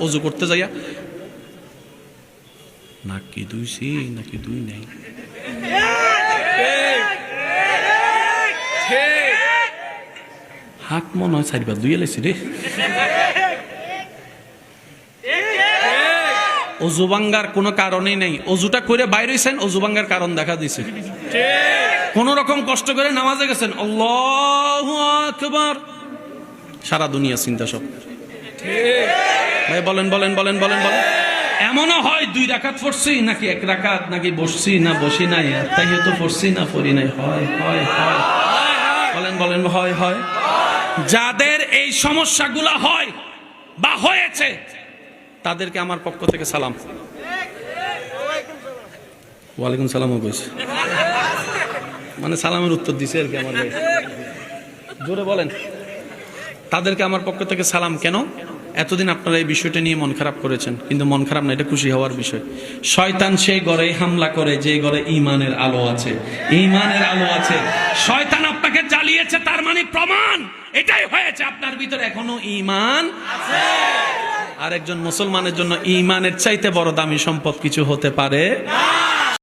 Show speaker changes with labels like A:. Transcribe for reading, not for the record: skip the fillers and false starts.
A: অজু করতে যাইয়া নাকি দুইছি নাকি দুই নেই, হাত মনে হয় চারিবার দুই এলাইছি রে। অজু ভাঙ্গার কোনো কারণই নেই, অজুটা করে বাইরে হইছেন, অজু ভাঙ্গার কারণ দেখা দিছে। কোন রকম কষ্ট করে নামাজে গেছেন, আল্লাহু আকবার, সারা দুনিয়া চিন্তা সব। ভাই বলেন বলেন বলেন বলেন বলেন, এমনও হয় 2 রাকাত পড়ছি নাকি 1 রাকাত, নাকি বসছি না বসি নাই, তাহিয়াত পড়ছি না পড়ি নাই, হয় হয় হয়, বলেন বলেন, হয় হয়। যাদের এই সমস্যাগুলো হয় বা হয়েছে তাদেরকে আমার পক্ষ থেকে সালাম। ওয়ালাইকুম সালামও কইছে, মানে সালামের উত্তর দিছে আর কি আমার ভাই, জোরে বলেন। তাদেরকে আমার পক্ষ থেকে সালাম। কেন? এতদিন আপনারা এই বিষয়টা নিয়ে মন খারাপ করেছেন, কিন্তু মন খারাপ না, এটা খুশি হওয়ার বিষয়। শয়তান সেই ঘরে হামলা করে যে ঘরে ঈমানের আলো আছে, ঈমানের আলো আছে। শয়তান আপনাকে জ্বালিয়েছে, তার মানে প্রমাণ এটাই হয়েছে আপনার ভিতরে এখনো ঈমান আছে। আর একজন মুসলমানের জন্য ঈমানের চাইতে বড় দামি সম্পদ কিছু হতে পারে না।